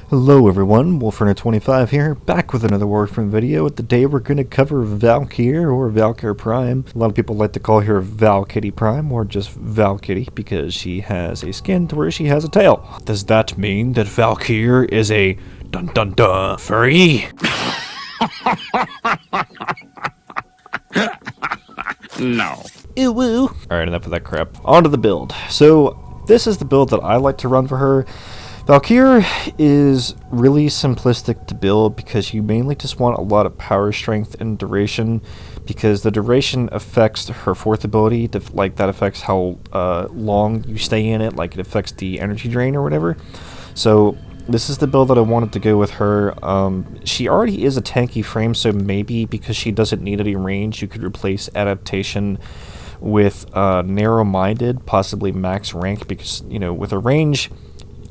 Hello everyone, Wolferner25 here, back with another Warframe video. Today we're going to cover Valkyr, or Valkyr Prime. A lot of people like to call her Valkyrie Prime, or just Valkyrie, because she has a skin to where she has a tail. Does that mean that Valkyr is a dun-dun-dun furry? No. Ew woo. Alright, enough of that crap. On to the build. So, this is the build that I like to run for her. Valkyr is really simplistic to build because you mainly just want a lot of power, strength, and duration, because the duration affects her fourth ability, that affects how long you stay in it, like it affects the energy drain or whatever. So this is the build that I wanted to go with her. She already is a tanky frame, so maybe because she doesn't need any range, you could replace adaptation with narrow-minded, possibly max rank, because, you know, with a range,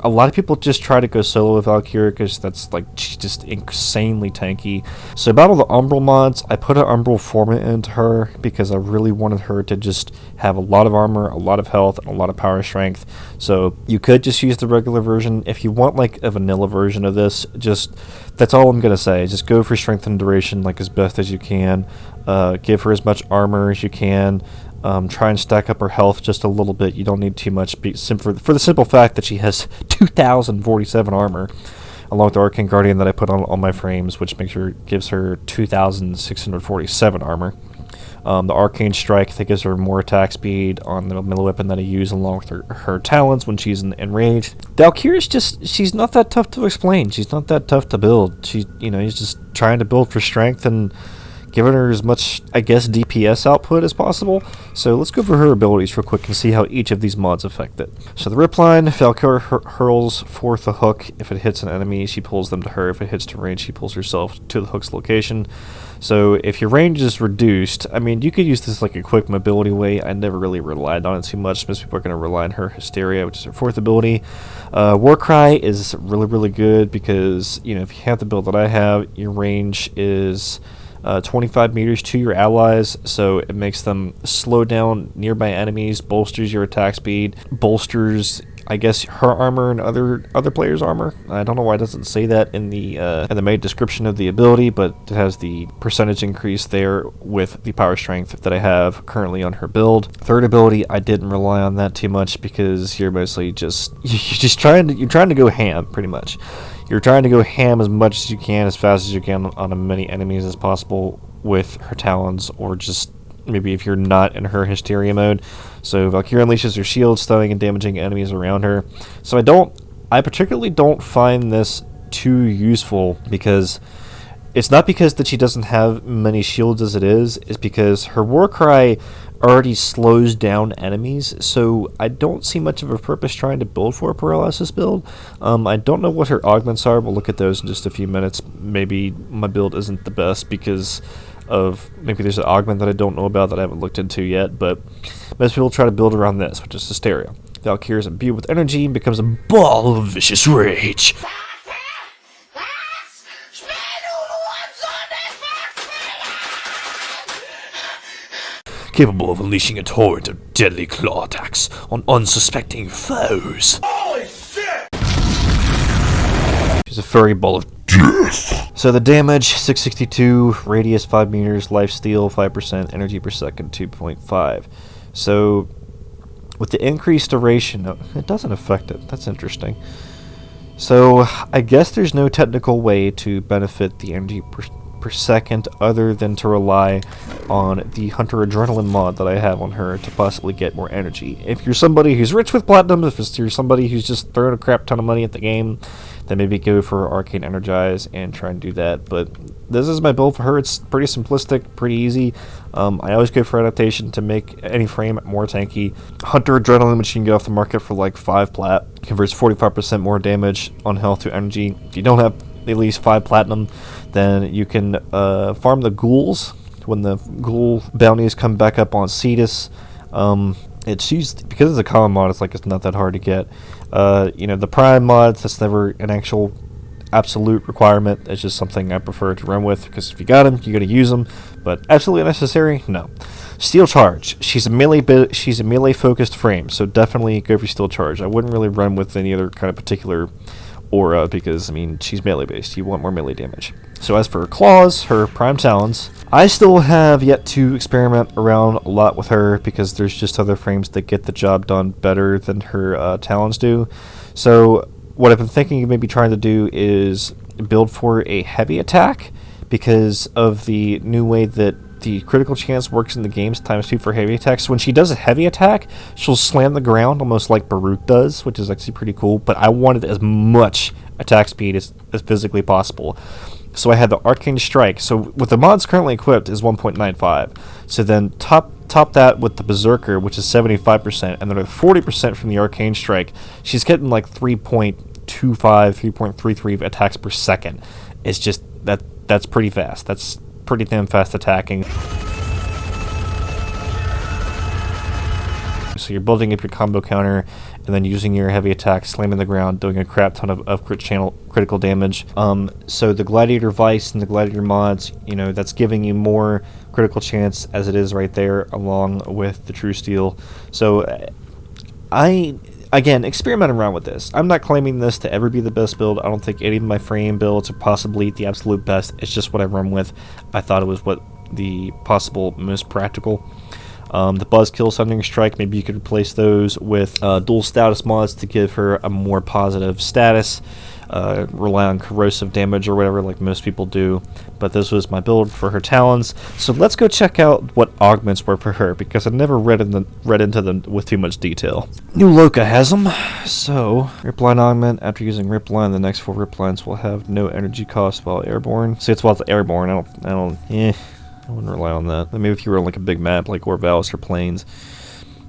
a lot of people just try to go solo with Valkyr because that's like, she's just insanely tanky. So about all the Umbral mods, I put an Umbral format into her because I really wanted her to just have a lot of armor, a lot of health, and a lot of power strength. So you could just use the regular version. If you want like a vanilla version of this, that's all I'm going to say. Just go for strength and duration like as best as you can. Give her as much armor as you can. Try and stack up her health just a little bit. You don't need too much, for the simple fact that she has 2,047 armor, along with the Arcane Guardian that I put on all my frames, which gives her 2,647 armor. The Arcane Strike that gives her more attack speed on the melee weapon that I use, along with her talents when she's enraged. Valkyr is she's not that tough to explain. She's not that tough to build. He's just trying to build for strength and giving her as much, I guess, DPS output as possible. So let's go over her abilities real quick and see how each of these mods affect it. So the ripline, Valkyr hurls forth a hook. If it hits an enemy, she pulls them to her. If it hits to range, she pulls herself to the hook's location. So if your range is reduced, I mean, you could use this like a quick mobility way. I never really relied on it too much. Most people are going to rely on her Hysteria, which is her fourth ability. Warcry is really, really good because, you know, if you have the build that I have, your range is 25 meters to your allies, so it makes them slow down nearby enemies, bolsters your attack speed, bolsters, I guess, her armor and other players' armor. I don't know why it doesn't say that in the main description of the ability, but it has the percentage increase there with the power strength that I have currently on her build. Third ability, I didn't rely on that too much because you're mostly you're trying to go ham pretty much. You're trying to go ham as much as you can, as fast as you can on as many enemies as possible with her talons, or just maybe if you're not in her Hysteria mode. So Valkyr unleashes her shield, stunning and damaging enemies around her. So I particularly don't find this too useful, because it's not because that she doesn't have many shields as it is, it's because her Warcry already slows down enemies, so I don't see much of a purpose trying to build for a paralysis build. I don't know what her augments are. We'll look at those in just a few minutes. Maybe my build isn't the best because of maybe there's an augment that I don't know about that I haven't looked into yet, but most people try to build around this, which is Hysteria. Valkyr is imbued with energy and becomes a ball of vicious rage. Capable of unleashing a torrent of deadly claw attacks on unsuspecting foes. Holy shit! She's a furry ball of death. So the damage, 662, radius 5 meters, lifesteal 5%, energy per second 2.5. So with the increased duration, it doesn't affect it. That's interesting. So I guess there's no technical way to benefit the energy per second other than to rely on the Hunter Adrenaline mod that I have on her to possibly get more energy. If you're somebody who's rich with platinum, if you're somebody who's just throwing a crap ton of money at the game, then maybe go for Arcane Energize and try and do that. But this is my build for her. It's pretty simplistic, pretty easy. I always go for adaptation to make any frame more tanky. Hunter Adrenaline, which you can get off the market for like 5 plat, converts 45% more damage on health to energy. If you don't have at least 5 platinum, then you can farm the ghouls when the ghoul bounties come back up on Cetus. It's used because it's a common mod. It's not that hard to get. The prime mods, that's never an actual absolute requirement. It's just something I prefer to run with, because if you got them, you got to use them. But absolutely necessary? No. Steel Charge. She's a melee focused frame, so definitely go for Steel Charge. I wouldn't really run with any other kind of particular aura because, I mean, she's melee based. You want more melee damage. So as for her claws, her prime talons, I still have yet to experiment around a lot with her because there's just other frames that get the job done better than her talons do. So what I've been thinking of maybe trying to do is build for a heavy attack because of the new way that the critical chance works in the games ×2 for heavy attacks. So when she does a heavy attack, she'll slam the ground almost like Baruch does, which is actually pretty cool. But I wanted as much attack speed as physically possible. So I had the Arcane Strike. So with the mods currently equipped is 1.95. So then top that with the Berserker, which is 75%, and then 40% from the Arcane Strike. She's getting like 3.25, 3.33 attacks per second. It's just that's pretty fast. That's pretty damn fast attacking. So you're building up your combo counter and then using your heavy attack, slamming the ground, doing a crap ton of critical damage. So the Gladiator Vice and the Gladiator mods, you know, that's giving you more critical chance as it is right there along with the True Steel. So again, experiment around with this. I'm not claiming this to ever be the best build. I don't think any of my frame builds are possibly the absolute best. It's just what I run with. I thought it was what the possible most practical. The Buzzkill Sundering Strike, maybe you could replace those with dual status mods to give her a more positive status. Rely on corrosive damage or whatever like most people do. But this was my build for her talons. So let's go check out what augments were for her because I never read into them with too much detail. New Loka has them. So Ripline augment. After using Ripline, the next 4 Riplines will have no energy cost while airborne. See, it's while it's airborne. I wouldn't rely on that. Maybe if you were on like a big map like Orvalis or Plains.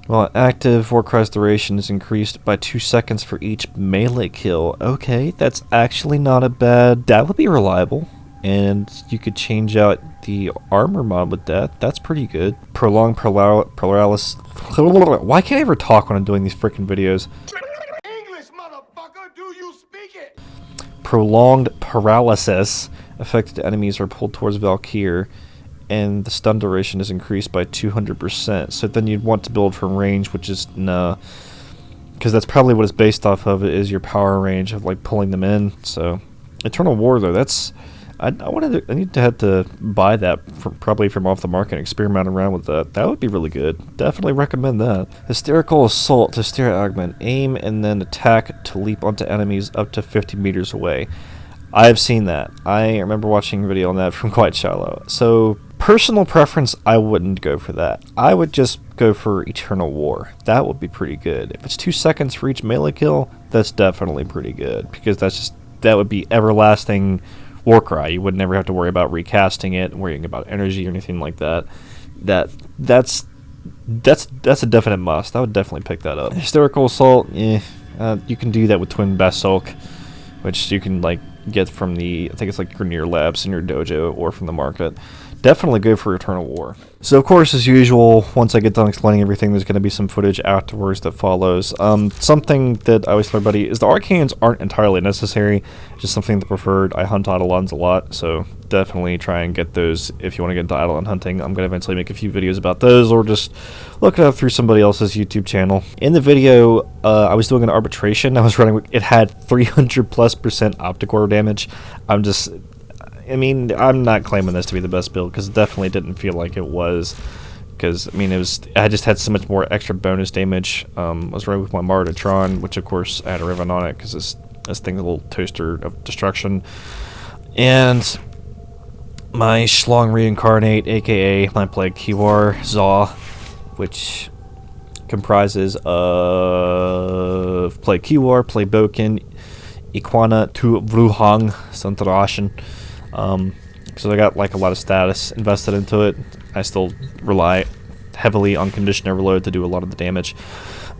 Well, active Warcry's duration is increased by 2 seconds for each melee kill. Okay, that's actually not a bad... That would be reliable. And you could change out the armor mod with that. That's pretty good. Prolonged paralysis... Why can't I ever talk when I'm doing these freaking videos? English, motherfucker, do you speak it? Prolonged paralysis. Affected enemies are pulled towards Valkyr. And the stun duration is increased by 200%. So then you'd want to build from range, which is nah, because that's probably what it's based off of, is your power range of like pulling them in. So Eternal War though, that's I need to have to buy that probably from off the market and experiment around with that. That would be really good. Definitely recommend that. Hysterical Assault, Hysteria Augment, aim and then attack to leap onto enemies up to 50 meters away. I've seen that. I remember watching a video on that from Quite Shallow. So personal preference, I wouldn't go for that. I would just go for Eternal War. That would be pretty good. If it's 2 seconds for each melee kill, that's definitely pretty good because that would be everlasting Warcry. You would never have to worry about recasting it, worrying about energy or anything like that. That's a definite must. I would definitely pick that up. Hysterical Assault, you can do that with Twin Basilisk, which you can like get from I think it's like Grenier Labs in your dojo or from the market. Definitely go for Eternal War. So of course, as usual, once I get done explaining everything, there's going to be some footage afterwards that follows. Something that I always tell everybody is the Arcanes aren't entirely necessary, just something that preferred. I hunt Eidolons a lot, so definitely try and get those if you want to get into Eidolon hunting. I'm going to eventually make a few videos about those, or just look it up through somebody else's YouTube channel. In the video, I was doing an arbitration. I was running, it had 300+% Optic-Core damage. I mean, I'm not claiming this to be the best build because it definitely didn't feel like it was. Because I mean, I just had so much more extra bonus damage. I was running with my Martytron, which of course I had a Riven on it because this thing's a little toaster of destruction, and my Schlong Reincarnate, aka my Plague Kiwar Zaw, which comprises of Plague Kiwar, Plague Boken, Iquana, Tu Vruhang, Santarashin. So I got like a lot of status invested into it. I still rely heavily on Condition Overload to do a lot of the damage.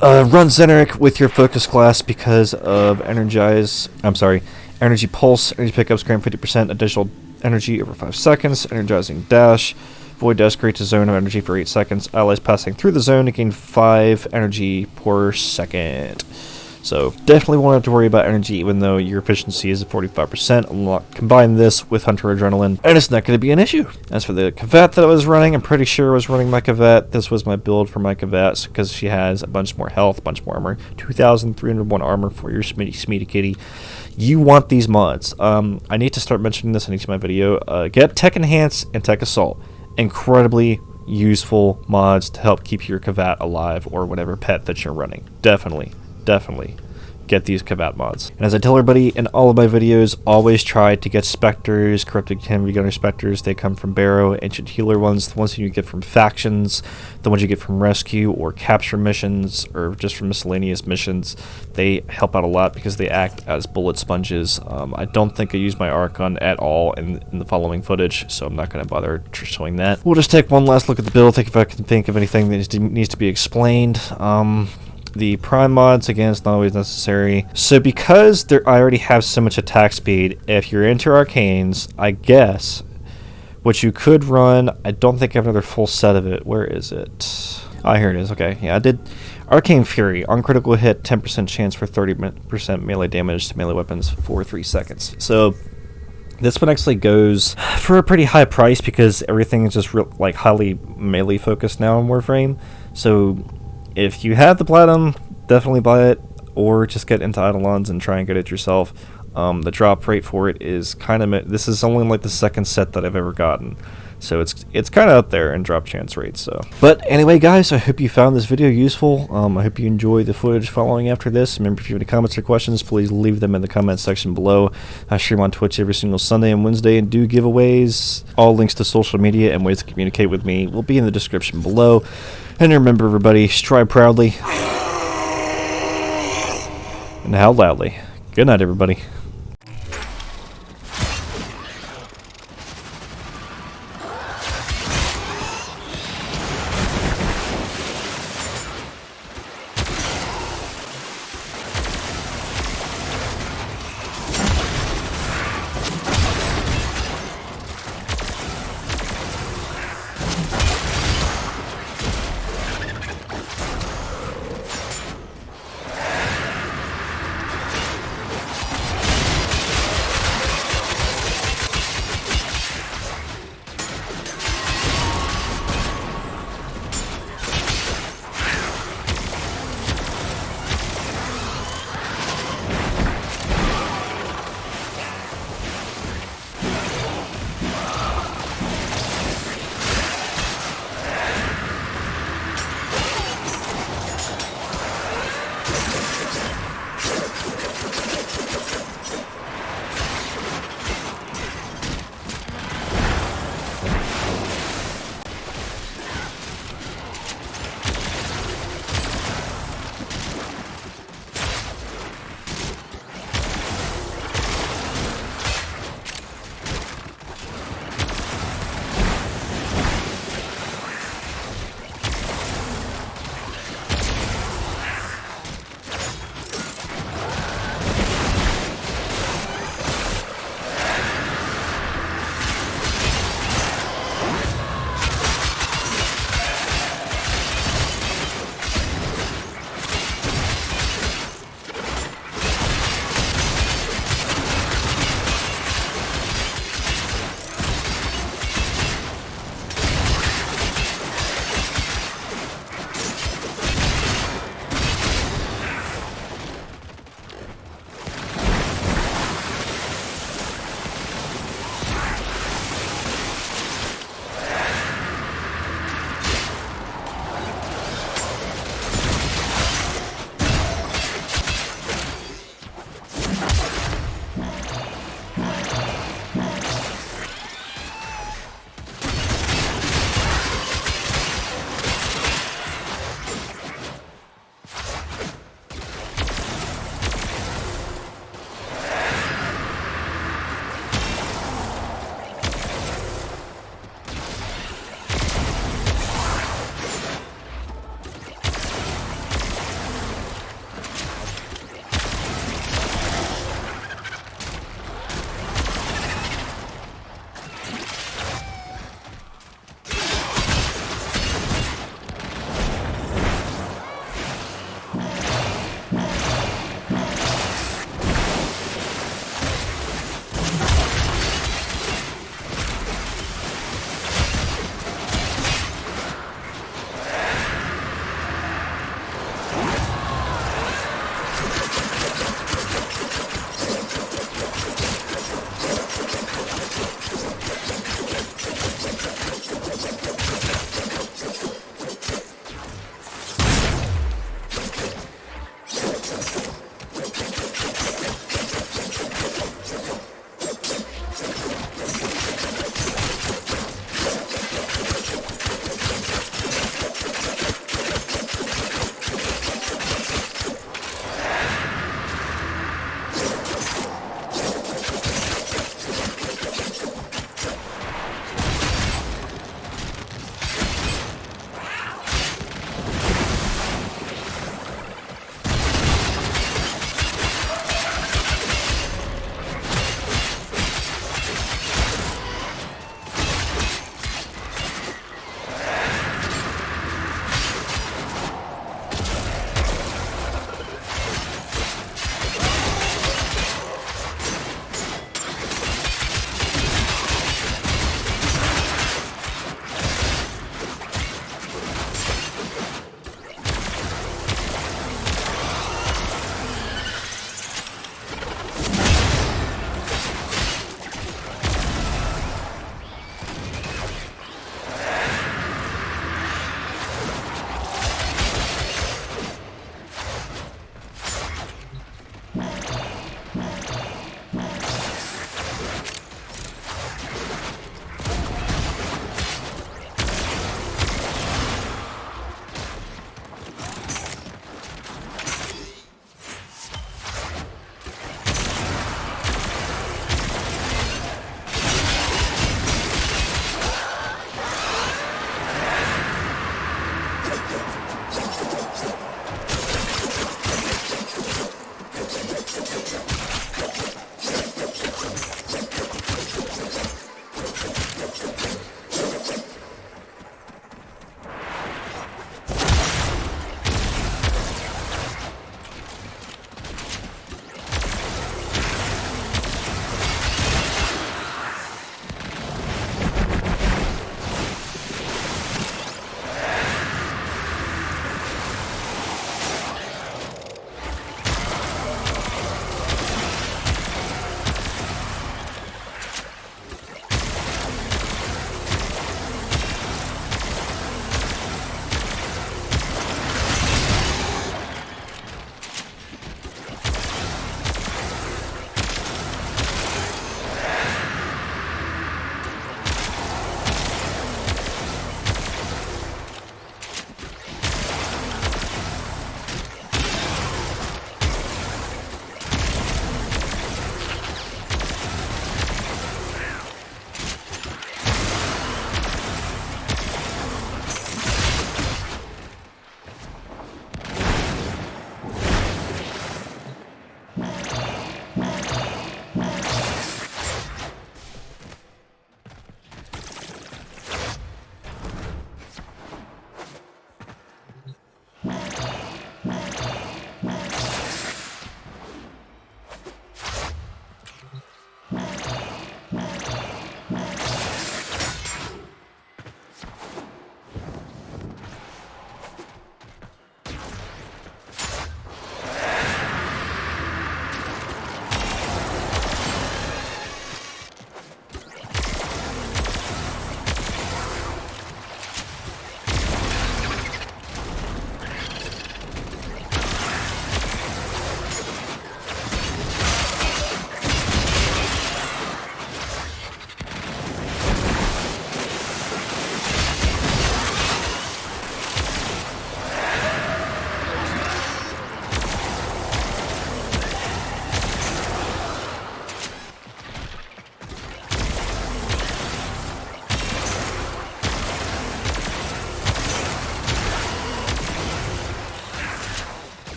Run Zeneric with your focus class because of Energy Pulse. Energy pickups grant 50% additional energy over 5 seconds. Energizing Dash. Void Dash creates a zone of energy for 8 seconds. Allies passing through the zone gain 5 energy per second. So definitely won't have to worry about energy, even though your efficiency is at 45%. Combine this with Hunter Adrenaline, and it's not going to be an issue. As for the Kvet that I was running, I'm pretty sure I was running my Kvet. This was my build for my Kvet, because she has a bunch more health, a bunch more armor, 2,301 armor for your Smeety Kitty. You want these mods. I need to start mentioning this in each of my video. Get Tech Enhance and Tech Assault. Incredibly useful mods to help keep your Kvet alive, or whatever pet that you're running. Definitely get these Kvet mods. And as I tell everybody in all of my videos, always try to get Spectres, Corrupted Heavy Gunner Spectres. They come from Barrow, Ancient Healer ones, the ones you get from factions, the ones you get from rescue or capture missions, or just from miscellaneous missions. They help out a lot because they act as bullet sponges. I don't think I use my Archon at all in the following footage, so I'm not going to bother showing that. We'll just take one last look at the build, think if I can think of anything that needs to be explained. The prime mods, again, it's not always necessary. So because I already have so much attack speed, if you're into arcanes, I guess what you could run, I don't think I have another full set of it. Where is it? Ah, here it is. Okay, yeah, I did Arcane Fury. On critical hit, 10% chance for 30% melee damage to melee weapons for 3 seconds. So this one actually goes for a pretty high price because everything is just like highly melee focused now in Warframe. So if you have the platinum, definitely buy it, or just get into Eidolons and try and get it yourself. The drop rate for it is kind of, this is only like the second set that I've ever gotten, so it's kind of up there in drop chance rates. So, but anyway, guys, I hope you found this video useful. I hope you enjoy the footage following after this. Remember, if you have any comments or questions, please leave them in the comment section below. I stream on Twitch every single Sunday and Wednesday and do giveaways. All links to social media and ways to communicate with me will be in the description below. And remember, everybody, strive proudly and howl loudly. Good night, everybody.